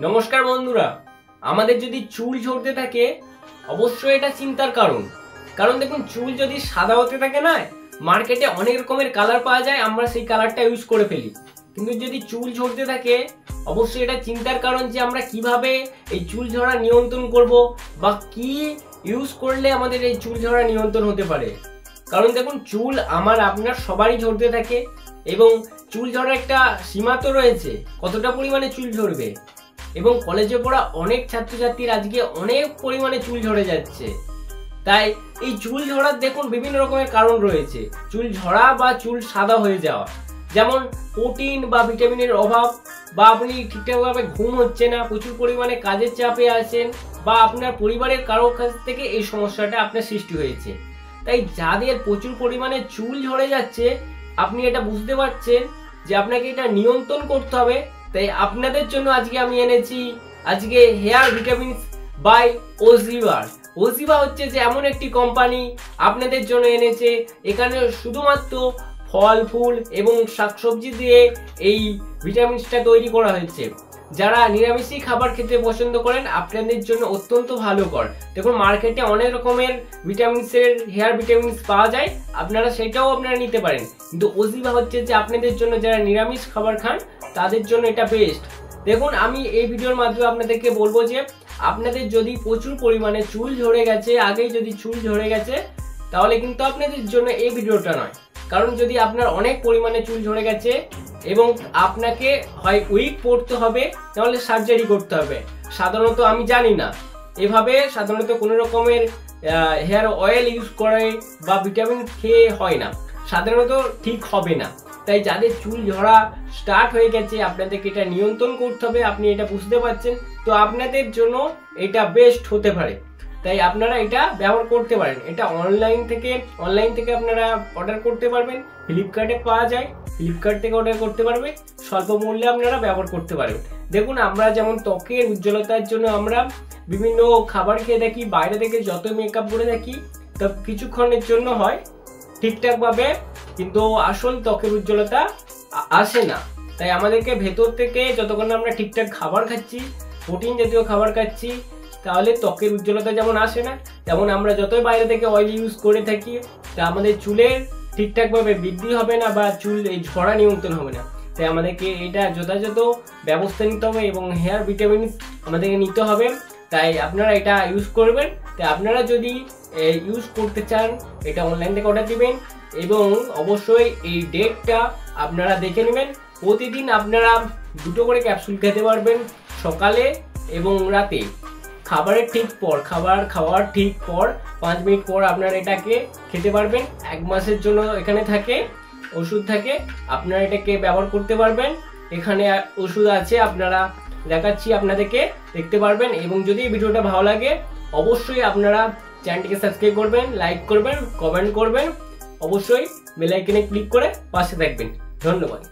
নমস্কার বন্ধুরা, আমাদের যদি চুল ঝরতে থাকে অবশ্যই এটা চিন্তার কারণ দেখুন, চুল যদি সাদা হতে থাকে না, মার্কেটে অনেক রকমের কালার পাওয়া যায়, আমরা সেই কালারটা ইউজ করে ফেলি। কিন্তু যদি চুল ঝরতে থাকে অবশ্যই এটা চিন্তার কারণ যে আমরা কিভাবে এই চুল ঝরা নিয়ন্ত্রণ করব বা কি ইউজ করলে আমাদের এই চুল ঝরা নিয়ন্ত্রণ হতে পারে। কারণ দেখুন, চুল আমার আপনার সবারই ঝরতে থাকে এবং চুল ঝরার একটা সীমা তো রয়েছে, কতটা পরিমাণে চুল ঝরবে। এবং কলেজে পড়া অনেক ছাত্রছাত্রীর আজকে অনেক পরিমাণে চুল ঝরে যাচ্ছে। তাই এই চুল ঝরার দেখুন বিভিন্ন রকমের কারণ রয়েছে। চুল ঝরা বা চুল সাদা হয়ে যাওয়া, যেমন প্রোটিন বা ভিটামিনের অভাব, বা আপনি ঠিকঠাকভাবে ঘুম হচ্ছে না, প্রচুর পরিমাণে কাজের চাপে আছেন, বা আপনার পরিবারের কারোর কাছ থেকে এই সমস্যাটা আপনার সৃষ্টি হয়েছে। তাই যাদের প্রচুর পরিমাণে চুল ঝরে যাচ্ছে, আপনি এটা বুঝতে পারছেন যে আপনাকে এটা নিয়ন্ত্রণ করতে হবে। তাই আপনাদের জন্য আজকে আমি এনেছি হেয়ার ভিটামিনস বাই ওজিভা। ওজিভা হচ্ছে যে এমন একটি কোম্পানি আপনাদের জন্য এনেছে, এখানে শুধুমাত্র ফল ফুল এবং শাকসবজি দিয়ে এই ভিটামিনসটা তৈরি করা হয়েছে। যারা নিরামিষই খাবার খেতে পছন্দ করেন আপনাদের জন্য অত্যন্ত ভালোকর। দেখুন, মার্কেটে অনেক রকমের ভিটামিনসের হেয়ার ভিটামিনস পাওয়া যায়, আপনারা সেটাও নিতে পারেন। কিন্তু ওজিভা হচ্ছে যে আপনাদের জন্য যারা নিরামিষ খাবার খান তাদের জন্য এটা বেস্ট। দেখুন, আমি এই ভিডিওর মাধ্যমে আপনাদেরকে বলবো যে আপনাদের যদি প্রচুর পরিমাণে চুল ঝরে গেছে, আগেই যদি চুল ঝরে গেছে, তাহলে কিন্তু আপনাদের জন্য এই ভিডিওটা নয়। কারণ যদি আপনার অনেক পরিমাণে চুল ঝরে গেছে এবং আপনাকে হয় উইক পড়তে হবে, তাহলে সার্জারি করতে হবে। সাধারণত আমি জানি না, এভাবে সাধারণত কোনো রকমের হেয়ার অয়েল ইউজ করে বা ভিটামিন খেয়ে হয় না, সাধারণত ঠিক হবে না। তাই যাদের চুল ঝরা স্টার্ট হয়ে গেছে আপনাদেরকে এটা নিয়ন্ত্রণ করতে হবে, আপনি এটা বুঝতে পারছেন, তো আপনাদের জন্য এটা বেস্ট হতে পারে। তাই আপনারা এটা ব্যবহার করতে পারেন। এটা অনলাইন থেকে আপনারা অর্ডার করতে পারবেন, ফ্লিপকার্টে পাওয়া যায়, ফ্লিপকার্ট থেকে অর্ডার করতে পারবেন, স্বল্প মূল্যে আপনারা ব্যবহার করতে পারবেন। দেখুন, আমরা যেমন ত্বকের উজ্জ্বলতার জন্য আমরা বিভিন্ন খাবার খেয়ে থাকি, বাইরে থেকে যত মেকআপ করে থাকি তা কিছুক্ষণের জন্য হয় ঠিকঠাকভাবে, কিন্তু আসল ত্বকের উজ্জ্বলতা আসে না। তাই আমাদেরকে ভেতর থেকে যতক্ষণ আমরা ঠিকঠাক খাবার খাচ্ছি, প্রোটিন জাতীয় খাবার খাচ্ছি, তাহলে ত্বকের উজ্জ্বলতা যেমন আসে না, তেমন আমরা যতই বাইরে থেকে অয়েল ইউজ করে থাকি তা আমাদের চুলের ঠিকঠাকভাবে বৃদ্ধি হবে না বা চুল এই ঝরা নিয়ন্ত্রণ হবে না। তাই আমাদেরকে এটা যথাযথ ব্যবস্থা নিতে হবে এবং হেয়ার ভিটামিনস আমাদেরকে নিতে হবে। তাই আপনারা এটা ইউজ করবেন। তাই আপনারা যদি ইউজ করতে চান এটা অনলাইন থেকে অর্ডার দিবেন এবং অবশ্যই এই ডেটটা আপনারা দেখে নেবেন। প্রতিদিন আপনারা 2টো করে ক্যাপসুল খেতে পারবেন, সকালে এবং রাতে। খাবার খাওয়ার ঠিক পর 5 মিনিট পর আপনারা এটাকে খেতে পারবেন। 1 মাসের জন্য এখানে ওষুধ থাকে, আপনারা এটাকে ব্যবহার করতে পারবেন। এখানে ওষুধ আছে, আপনারা দেখাচ্ছি, আপনাদেরকে দেখতে পারবেন। এবং যদি এই ভিডিওটা ভালো লাগে অবশ্যই আপনারা চ্যানেলটিকে সাবস্ক্রাইব করবেন, লাইক করবেন, কমেন্ট করবেন, অবশ্যই বেল আইকনে ক্লিক করে পাশে থাকবেন। ধন্যবাদ।